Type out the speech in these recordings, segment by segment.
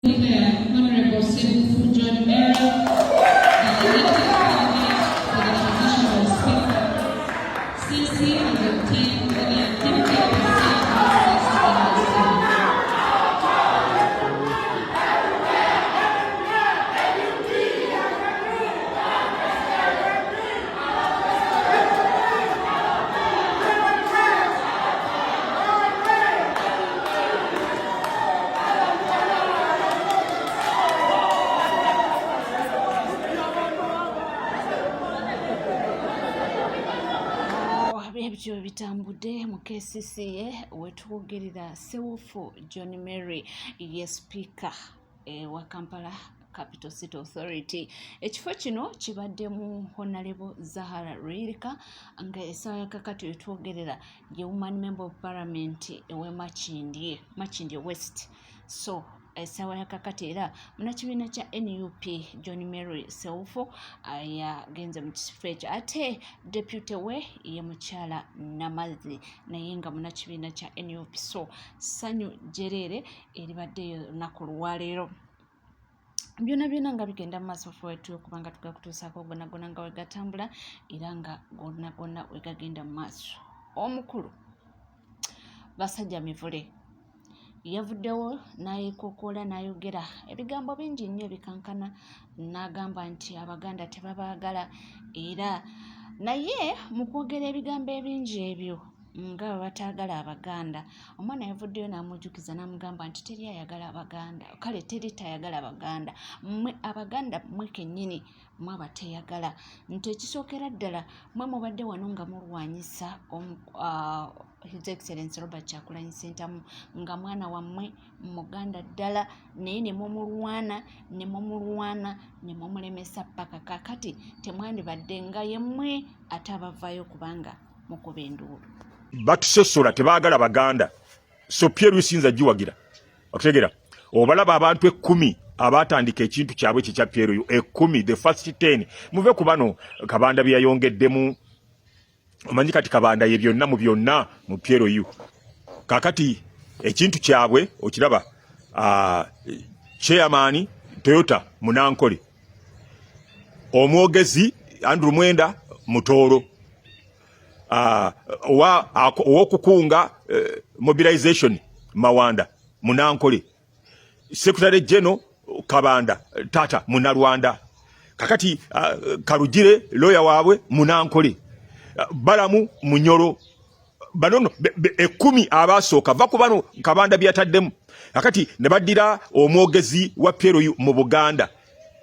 Honorable Senator John Mary, for the position of Speaker, since he has obtained the activity of the ebyo bitambudde mu KCCA wetwogerera Sewufu John Mary ye speaker wa Kampala Capital City Authority. Ekifo kino kibaddemu Honorable Zahara Rilka nga essaawa ya kakati wetwogerera ye woman member of parliament ewe Makindye West. So essaawa ya kakati era munakibiina kya NUP John Mary Sewufu yagenze mu kifo ekyo, ate deputy we ye mukyala Namazi naye nga munakibiina kya NUP. So ssanyu jereere eribaddeyo olunaku lwaleero. Byonna nga bigenda mu maaso wetu kubanga tugakutuusaako gonna nga wegatambula era nga gonna wegagenda mu maaso. Omukulu basajja mivule yavuddewo n'ayekokoola n'ayogera ebigambo bingi nnyo ebikankana, n'agamba nti Abaganda tebabaagala, era naye mu kwogera ebigambo ebingi ebyo nga bataagala Abaganda, omwana yavuddeyo n'amujjukiza n'amugamba nti teri ayagala Abaganda, kale teri tayagala Abaganda, mmwe Abaganda mmwe kennyini mmwe abateyagala, nti ekisookera ddala mmwe mubadde wano nga mulwanyisa His Excellency Robert Kyagulanyi Ssentamu nga mwana wammwe Muganda ddala, naye ne mumulwana ne mumulemesa paka kakati temwandibadde nga yemmwe ate abavaayo kubanga mukuba enduulu. Batusosola tebaagala Baganda. So Pierre Lusinza giwagira. Okutegera obalaba abantu 10 abatandika ekintu kyabwe kya Pierre 10, the first 10 muve ku bano Kabanda byayongeddemu. Omanyi kati Kabanda ye byonna mu byonna mu Pierre yu kakati ekintu kyabwe okiraba chairman Toyota Munankole, omwogezi Andrew Mwenda Mutoro, owokukunga mobilization Mawanda Munankole, Secretary General Kabanda Tata Munarwanda, kakati Karugire lawyer waabwe Munankole, Balamu Munyoro, banono 10 abasooka va ku bano Kabanda byataddemu. Kakati ne baddira omwogezi wa Pierre mu Buganda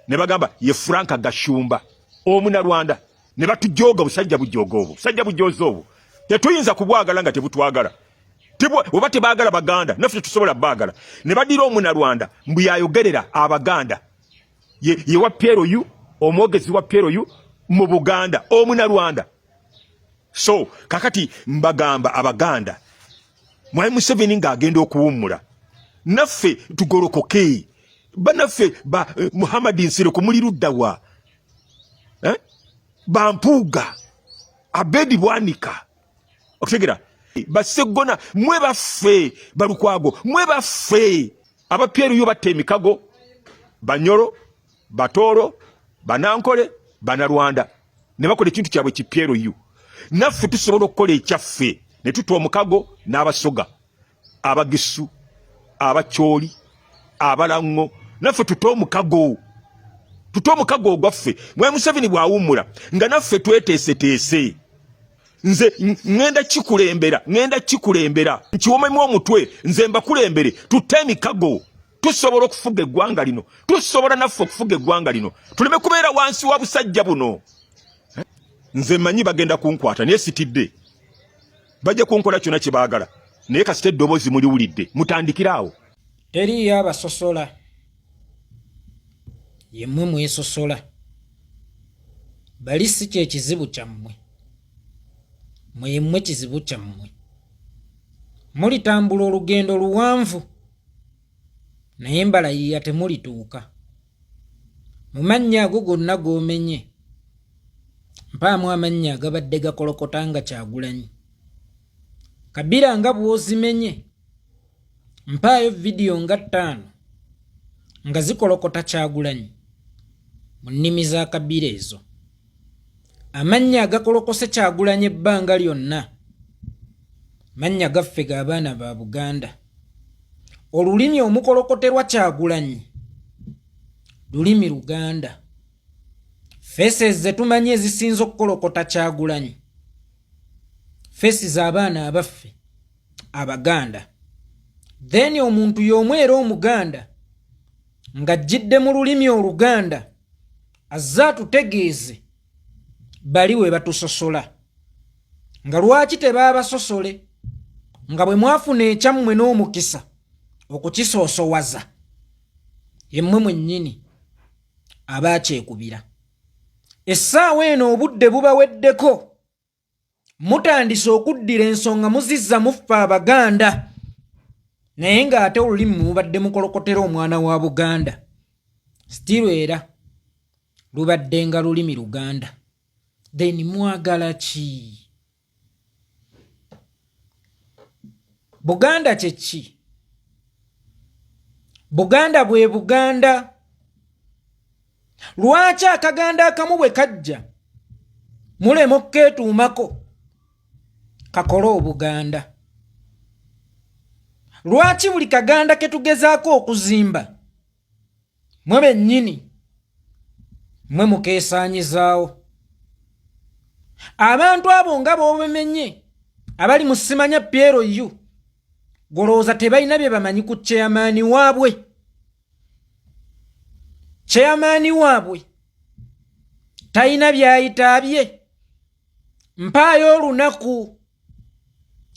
ne bagamba ye Franka Gashumba Omunarwanda, ne batujoga busajja bujozo obwo tetuyinza kubwagala nga tebutwagala oba tebaagala Baganda naffe tusobola baagala. Ne baddira Omunarwanda mbu yayogerera Abaganda ye wa Pierre omwogezi wa Pierre mu Buganda Omunarwanda. So kakati mbagamba Abaganda Mwai Museveni ng'agenda okuwummula naffe tugolokoke banaffe ba Muhammad Nsire ku muli luddawa Bampuuga Abedi Bwanika okutegera basegona mwe baffe Balukwago mwe baffe Abapyeru yo batte emikago Banyoro Batoro Banankole Banarwanda ne bakola ekintu kyabwe kipyero yu naffe tusobola okukola ekyaffe ne tutwa omukago n'abasoga Abagisu Abakyoli Abalango naffe tutwa omukago gwaffe. Mwai Museveni bwawummula nga naffe tweteese nze ngenda kikulembera nkiwomemu omutwe nze mbakulembere tutte emikago tusobola okufuga eggwanga lino, tusobola naffe okufuga eggwanga lino, tuleme kubeera wansi wa busajja buno. Nze manyi bagenda kunkwata naye sitidde, bajja kunkola kyonna kye baagala naye kasita eddoboozi muliwulidde mutandikiraawo. Teriyo abasosola, yemmwe mwesosola. Bali si kye kizibu kyammwe, mwemmwe kizibu kyammwe. Mulitambula olugendo luwanvu naye mbalayiya temulituuka. Mu mannya ago gonna g'omenye mpaamu amannya agabadde gakolokota nga Kyagulanyi. Kabira nga bw'ozimenye mpaayo video nga 5 nga zikolokota Kyagulanyi mu nnimi za Kabira ezo. Amannya agakolokose Kyagulanyi ebbanga lyonna mannya gaffe g'abaana ba Buganda. Olulimi omukolokoterwa Kyagulanyi lulimi Luganda. Faces ze tumanyi ezisinza okukolokota Kyagulanyi faces abaana abaffe Abaganda. Then omuntu y'omu era Omuganda ng'ajjidde mu lulimi Oluganda azze atutegeeze bali we batusosola. Nga lwaki tebaabasosole nga bwe mwafuna ekyammwe n'omukisa okukisoosowaza yemmwe mwennyini abaakyekubira. Essaawa eno obudde bubaweddeko mutandise okuddira ensonga muzizza muffe Abaganda, naye ng'ate olulimi mubadde mukolokotera omwana wa Buganda still era lubadde nga lulimi Luganda. Then mwagala ki? Buganda kye ki? Buganda bwe Buganda. Lwaki akaganda akamu bwe kajja mulema okkeetuumako kakole Obuganda? Lwaki buli kaganda ke tugezaako okuzimba mwe bennyini mwe mukeesaanyizaawo? Abantu abo nga b'obemenye abali mu Simanya Piero yu golooza tebalina bye bamanyi ku chairman waabwe. Chairman waabwe talina byayitaabye. Mpaayo olunaku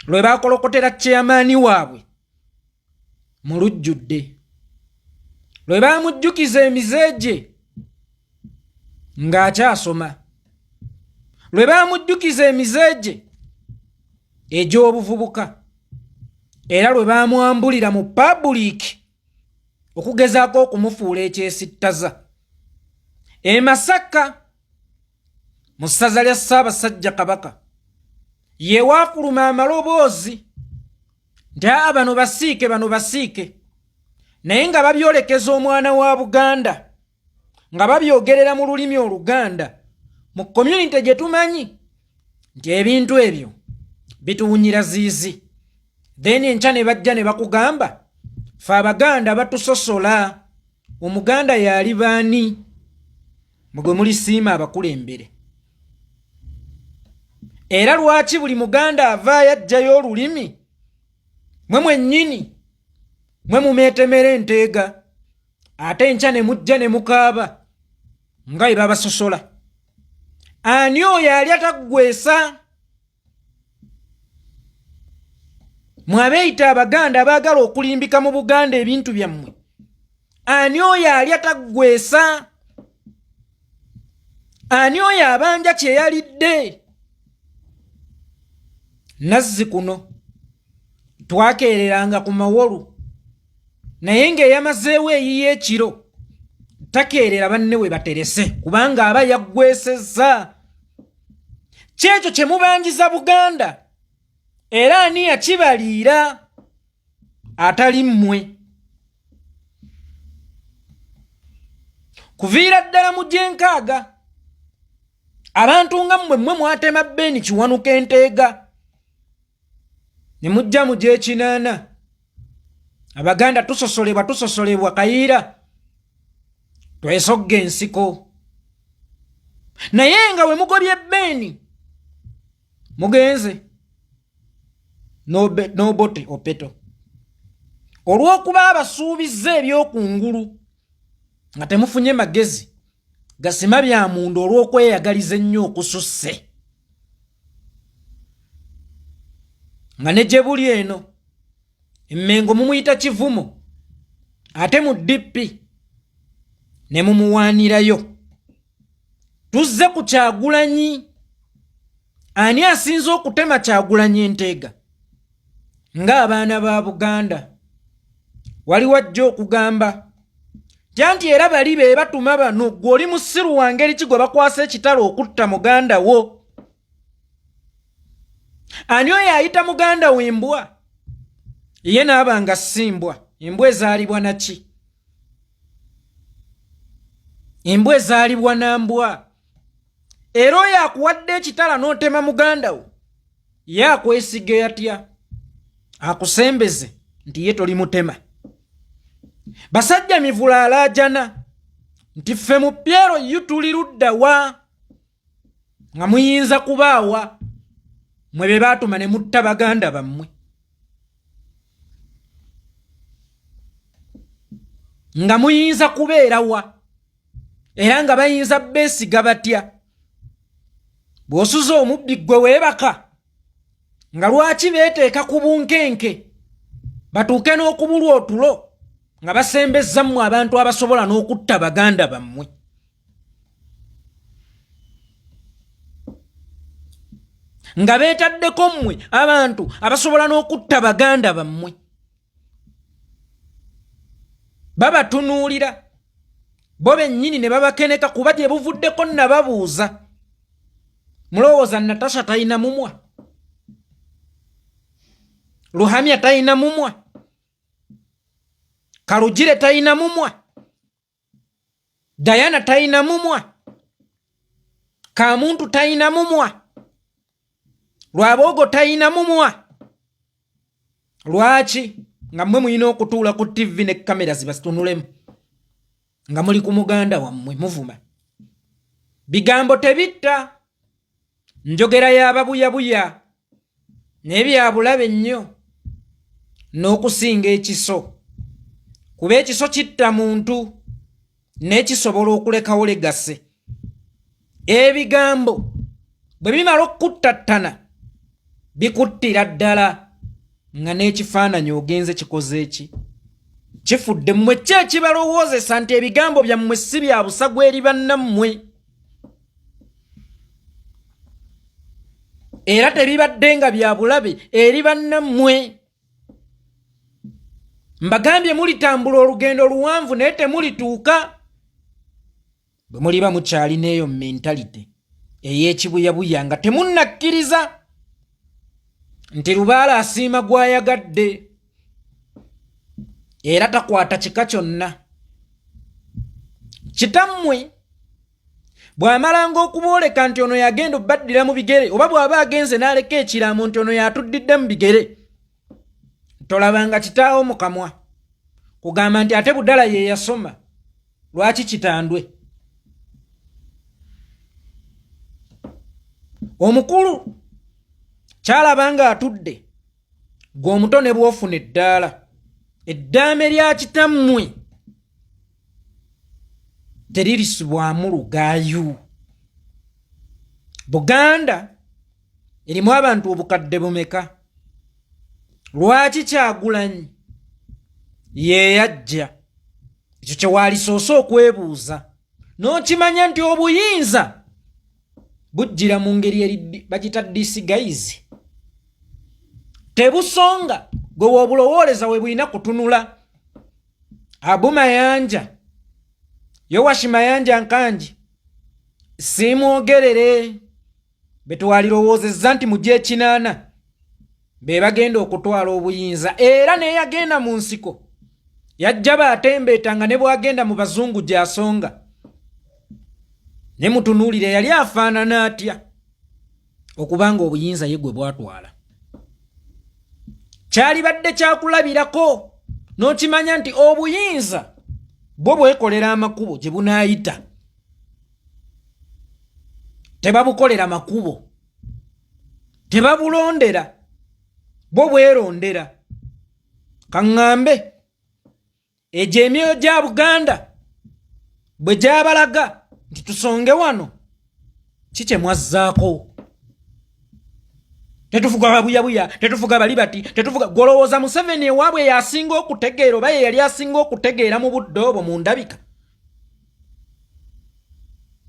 lwe baakolokotera chairman waabwe mu lujjudde, lwe baamujjukiza emizeegye ng'akyasoma, lwe baamujjukiza emizeegye egy'obuvubuka, era lwe baamwambulira mu public okugezaako okumufuula ekyesittaza. E Masaka mu ssaza lya Ssaabasajja Kabaka ye waafuluma amaloboozi nti bano basiike, bano basiike, naye nga babyolekeza omwana wa Buganda, nga babyogerera mu lulimi Oluganda mu community gye tumanyi nti ebintu ebyo bituwunyira ziizi. Then enkya ne bajja ne bakugamba ffe Abaganda batusosola. Omuganda yali baani? Mugwe mulisiima abakulembere. Era lwaki buli Muganda avaayo ajjayo olulimi mwe mwennyini mwe mumeetemera enteega, ate enkya ne mujja ne mukaaba nga bwe babasosola? Ani oyo alya taggwesa? Mwabeeyita Abaganda abaagala okulimbika mu Buganda ebintu byammwe. Ani oyo alya taggwesa? Ani oyo abanja kye yalidde? Nazzi kuno twakeereranga ku mawolu, naye ng'eyamazeewo eyiye ekiro takeerera banne we baterese kubanga aba yaggwesezza. Kyekyo kye mubanjiza Buganda, era ani yakibaliira atali mmwe? Kuviira ddala mu Gyenkaaga abantu nga mmwe mwatema Beni Kiwanuka enteega ne mujja mu Gyekinaana. Abaganda tusosolebwa Kayiira twesogga ensiko, naye nga we mugobye Beni mugenze n'obote opeto olw'okuba abasuubizza ebyokungulu nga temufunye magezi gasima bya munda olw'okweyagaliza ennyo okususse. Nga ne gye buli eno Emmengo mumuyita Kivumo, ate mu Dippi ne mumuwaanirayo. Tuzze ku Kyagulanyi. Ani asinza okutema Kyagulanyi enteega ng'abaana ba Buganda? Wali wajja okugamba nti era bali be batuma bano, gwe oli musiru wa ngeri ki gwe bakwasa ekitalo okutta muganda wo? Ani oyo ayita muganda w'embwa? Ye n'aba nga simbwa. Embwa ezaalibwa naki? embwa ezaalibwa na mbwa. Era oyo akuwadde ekitala n'otema muganda wo ye akwesige atya akusembeze nti ye tolimutema. Basajja mivula alaajana nti ffe mu Pyero tuli ludda wa nga muyinza kubaawa mwe be baatuma ne mutta baganda bammwe. Nga muyinza kubeera wa era nga bayinza beesiga batya. Bw'osuza omubbi gwe weebaka nga lwaki beeteeka ku bunkenke batuuke n'okubulwa otulo nga basembezza mmwe abantu abasobola n'okutta baganda bammwe. Nga beetaddeko mmwe abantu abasobola n'okutta baganda bammwe. Babatunuulira bo bennyini ne babakeneka kuba gye buvuddeko nababuuza. Mulowooza Natasha talina mumwa? Luhamya talina mumwa? Karugire talina mumwa? Diana talina mumwa? Kamuntu talina mumwa? Lwabogo talina mumwa? Lwaki nga mmwe muyina okutuula ku TV ne kamera zibatunulemu nga muli ku muganda wammwe muvuma? Bigambo tebitta. Njogera y'ababuyabuya n'ebyabulabe nnyo n'okusinga ekiso. Kuba ekiso kitta muntu n'ekisobola okulekawo legase. Ebigambo bwe bimala okuttattana bikuttira ddala nga n'ekifaananyi ogenze kikoze eki. Kifudde mmwe ki ekibalowoozesa nti ebigambo byammwe si bya busagwa eri bannammwe era tebibadde nga bya bulabe eri bannammwe? Mbagambye mulitambula olugendo luwanvu naye temulituuka. Bwe muliba mukyalina eyo mentality ey'ekibuyabuya nga temunnakkiriza nti Lubaale asiima gw'ayagadde era takwata kika kyonna. Kitammwe bw'amalanga okubooleka nti ono yagenda obbaddira mu bigere oba bw'aba agenze n'aleka ekiraamo nti ono yatuddidde mu bigere, tolabanga kitaawo mu kamwa kugamba nti ate buddala ye yasoma. Lwaki kitandwe? Omukulu kyalabanga atudde gwe omuto ne bw'ofuna eddaala. Eddaame lya kitammwe teririsibwamu lugaayu. Buganda erimu abantu obukadde bumeka? Lwaki Kyagulanyi ye yajja? Ekyo kye waalisoose okwebuuza n'okimanya nti obuyinza bujjira mu ngeri eri bagita disguise. Tebusonga gwe wobulowooleza we bulina kutunula. Abu Mayanja Yowashi Mayanja Nkanji simwogerere be twalirowoozezza nti mu gy'ekinaana be bagenda okutwala obuyinza era ne yagenda mu nsiko yajja baatembeetanga ne bwagenda mu bazungu gy'asonga. Ne mutunuulire yali afaanana atya okubanga obuyinza ye gwe bwatwala? Kyalibadde kyakulabirako n'okimanya nti obuyinza bwo bwekolera amakubo gye bunaayita. Tebabukolera makubo, tebabulondera, bo bwerondera. Kaŋŋambe egyo emyoyo gya Buganda bwe gyabalaga nti tusonge wano, kikye mwazzaako? Tetufuga babuyabuya, tetufuga bali bati, tetufuga. Golowooza Museveni ewaabwe yasinga okutegeera oba ye yali asinga okutegeera mu budde obwo mu ndabika?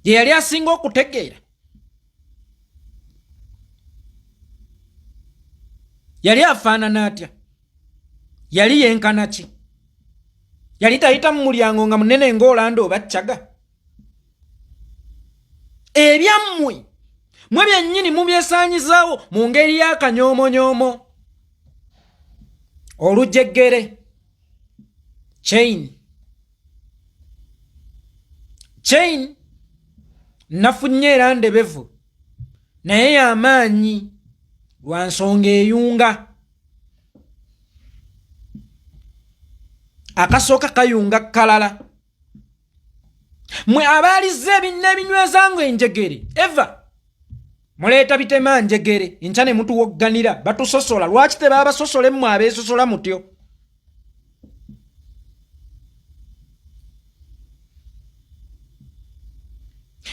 Ye yali asinga okutegeera? Yali afaanana atya? Yali yenkana ki? Yali tayita mu mulyango nga munene ng'Olando oba Kyaga? Ebyammwe mwe byennyini mubyesaanyizaawo mu ngeri y'akanyoomonyomo. Olujegere chain chain nafunye era ndebevu naye y'amaanyi lwa nsonga eyunga. Akasooka kayunga kalala. Mwe abaalize n'ebinyweza ngo enjegere eva muleeta bitema njegere enkya ne mutuwogganira batusosola. Lwaki tebaba basosole mmwe abeesosola mutyo?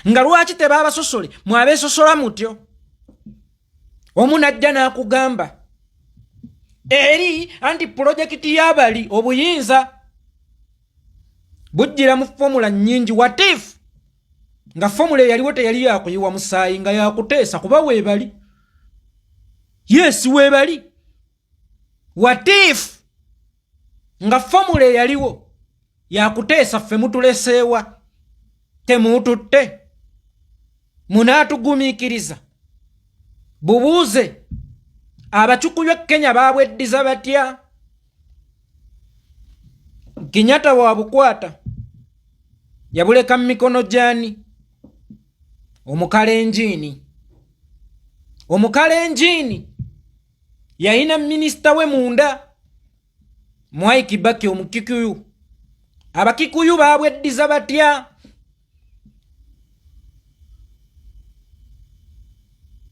Nga lwaki tebaba basosole mmwe abeesosola mutyo? Omu najja n'akugamba eri anti pulojekiti y'abali obuyinza bujjira mu fomula nnyingi. Watifu nga fomula yaliwo teyali yakuyiwa musaayi nga yakuteesa kuba weebali. Yes, weebali. Watifu nga fomula yaliwo yakuteesa ffe mutuleseewa temututte munaatugumiikiriza. Bubuuze abacukuyu Kenya baabweddiza batya? Kenyatta bwabukwata yabuleka mu mikono gyani? Omukalenjini. Omukalenjini yalina minisita we munda Mwai Kibaki omukikuyu. Abakikuyu baabweddiza batya?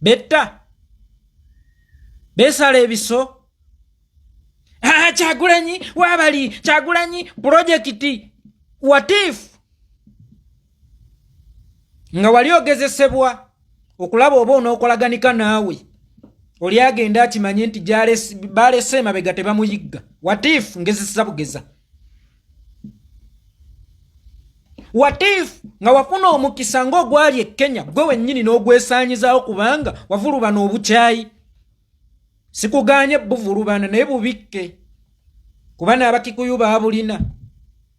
Betta besala ebiso. Kyagulanyi wabali Kyagulanyi projekiti watifu nga wali ogezesebwa okulaba oba onookolaganika naawe oli agenda akimanye nti balese emabega tebamuyigga. Watifu ngezesa bugeza. Watifu nga wafuna omukisa ng'ogwali e Kenya gwe wennyini n'ogwesaanyizaawo kubanga wavulubana obukyayi. Sikuganye buvulubana naye bubikke kuba n'Abakikuyu baabulina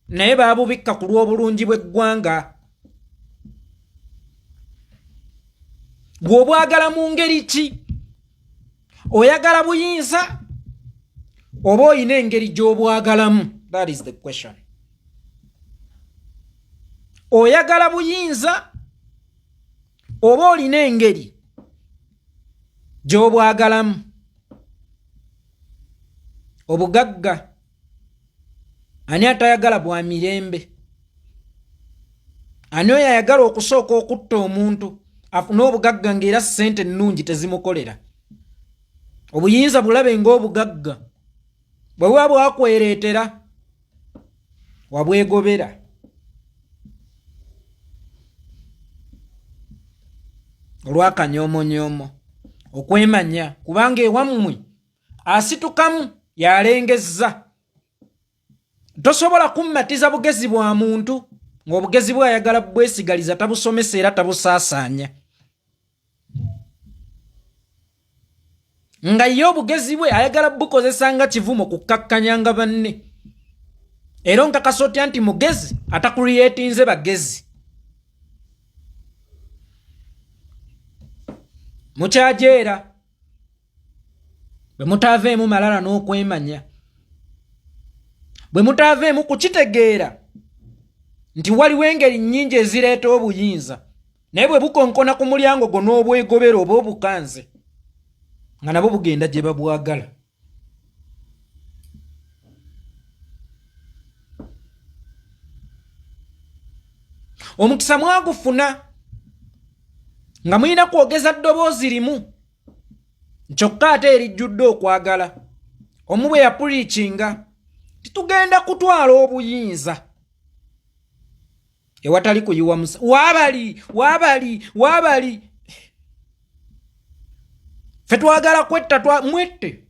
naye baabubikka ku lw'obulungi bw'eggwanga. Gwe obwagala mu ngeri ki? Oyagala buyinza oba oyina engeri gy'obwagalamu? That is the question. Oyagala buyinza oba olina engeri gy'obwagalamu? Obugagga ani atayagala bwa mirembe? Ani oyo ayagala okusooka okutta omuntu afune obugagga ng'era ssente nnungi tezimukolera? Obuyinza bulabe ng'obugagga bwe buba bwakwereetera wabwegobera. Olw'akanyoomonyomo okwemanya kubanga ewammwe asitukamu yalengezza. Tosobola kummatiza bugezi bwa muntu ng'obugezi bwe ayagala bwesigaliza tabusomesa era tabusaasaanya. Nga ye obugezi bwe ayagala bukozesa nga kivumo kukkakkanyanga banne. Era nkakasa otya nti mugezi atakuliyetinze bagezi. Mukyajeera bwe mutaaveemu malala n'okwemanya, bwe mutaaveemu kukitegeera nti waliwo engeri nnyingi ezireeta obuyinza naye bwe bukonkona ku mulyango gwo n'obwegobera oba obukanze nga nabo bugenda gye babwagala. Omukisa mwagufuna nga mulina kwogeza ddoboozi limu kyokka ate erijjudde okwagala. Omu bwe yapuliikinga titugenda kutwala obuyinza ewatali kuyiwa musa. Waabali ffe twagala kwetta mwette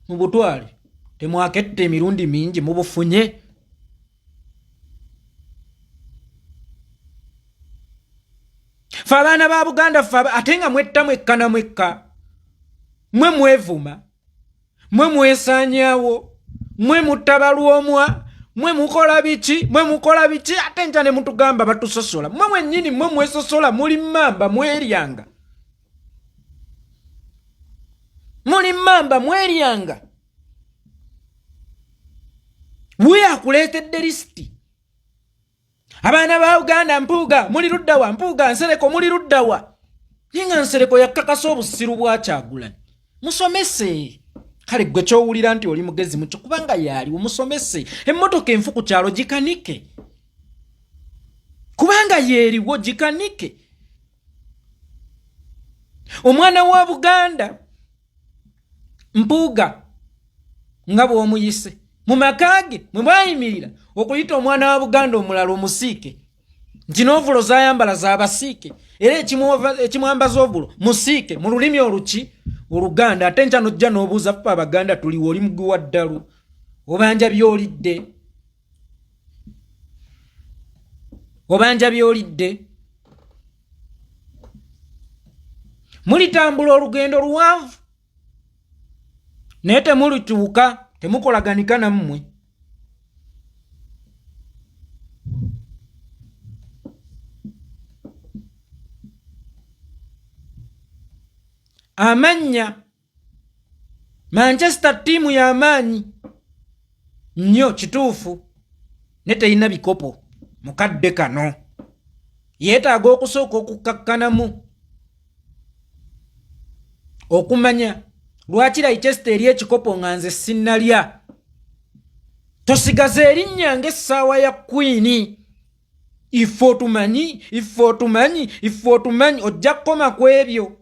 mu butwale temwakette emirundi mingi mubufunye. Ffe abaana ba Buganda ffe ate nga mwetta mwekka na mwekka mwe mwevuma mwe mwesaanyaawo mwe mutabalwomwa mwe mukola biki ate nkya ne mutugamba batusosola. Mwe mwennyini mwe mwesosola muli mmamba mweryanga. Wuyo akuleetedde lisiti Abaana ba Uganda Mpuuga muli ludda wa, Mpuuga Nsereko muli ludda wa. Ninga Nsereko yakakasa obusiru bwa Kyagulanyi. Musomese. Kale gwe kyowulira nti oli mugezi mucho kubanga yali omusomese. Emmotoka enfu ku kyalo gikanike. Kubanga yeriwo gikanike. Omwana wa Buganda Mpuuga nga bw'omuyise mu makage mwe bayimirira okuyita omwana wa Buganda omulala omusiike nti n'ovulo zayambala z'abasiike era ekimwambaza ovulo musiike mu lulimi oluki Oluganda. Ate nkya nojja n'obuuza ffe Abaganda tuliwo oli muguwa ddalu obanja by'olidde mulitambula olugendo luwanvu naye temulituuka temukolaganika nammwe. Amanya Manchester tiimu y'amaanyi nnyo kituufu ne teyina bikopo mukadde kano yeetaaga okusooka okukakkanamu okumanya lwaki Leicester eri ekikopo nga nze sinnalya. Tosigaze erinnya ng'essaawa ya Queen. Ifo otumanyi ojja kukoma ku ebyo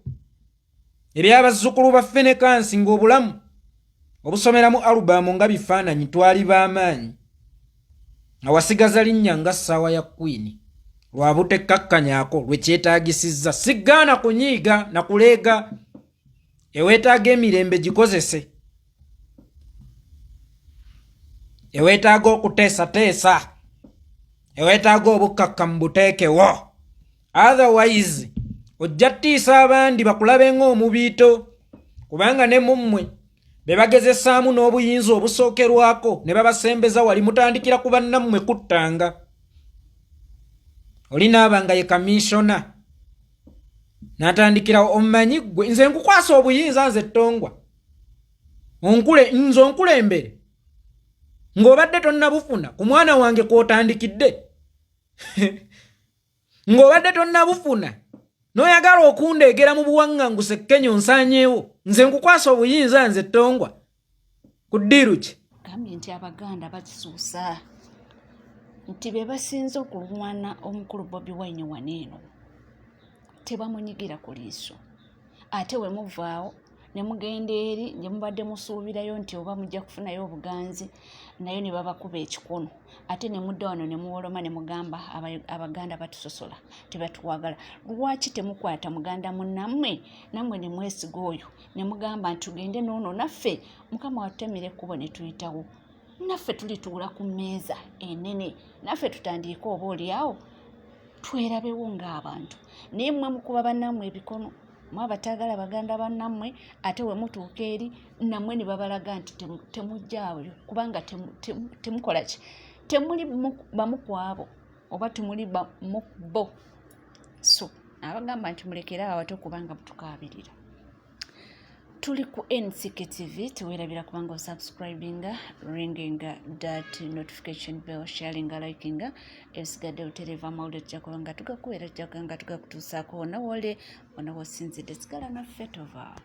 eby'abazzukulu ba Fenekansi ng'obulamu obusomeramu alubamu nga bifaananyi twali b'amaanyi nga wasigaza linnya nga ssaawa ya Queen lwa butekkakkanyaako lwe kyetaagisizza. Sigaana kunyiiga na kuleega eweetaaga emirembe gikozese, eweetaaga okuteesateesa, eweetaaga obukkakkamu buteekewo. Otherwise ojja ttiisa abandi bakulabe ng'omubiito kubanga ne mummwe be bagezesaamu n'obuyinza obusookerwako ne babasembeza wali mutandikira ku bannammwe kuttanga. Oli naabanga ye kaminsona n'atandikira omumanyi ggwe nze nkukwasa obuyinza nze Ttongwa nze onkulembere ng'obadde tonnabufuna ku mwana wange kw'otandikidde ng'obadde tonnabufuna n'oyagala okundeegera mu buwaŋŋanguse Kenya onsaanyeewo nze nkukwasa obuyinza nze Ttongwa ku ddiiru ki? Gambye nti Abaganda bakisuusa nti be basinze okulwana omukulu Bobi Wine waneeno tebamunyigira ku liiso ate we muvaawo ne mugenda eri gye mubadde musuubirayo nti oba mujja kufunayo obuganzi nayo ne babakuba ekikono ate ne mudda wano ne muwoloma ne mugamba Abaganda batusosola tebatuwagala. Lwaki temukwata muganda munnammwe nammwe ne mwesiga oyo ne mugamba nti tugende noono naffe Mukama watutemera ekkubo ne tuyitawo naffe tulituula ku mmeeza enene naffe tutandike oba oliawo twerabewo ng'abantu naye mmwe mukuba bannammwe ebikono mwabataagala Baganda bannammwe ate we mutuuka eri nammwe ne babalaga nti temujjaayo kubanga temukola ki temuli bamu ku abo oba temuli bamu bo. So abagamba nti mulekere awato kubanga mutukaabirira. Tuli ku NCK TV tuwerabira kubanga osubscribinga ringinga that notification bell sharinga likinga ebisigadde otereva amawulire tujja kubanga tugakuweera tujja kubanga tugakutuusaako wonna wole wonna wosinzidde sigala naffe tova.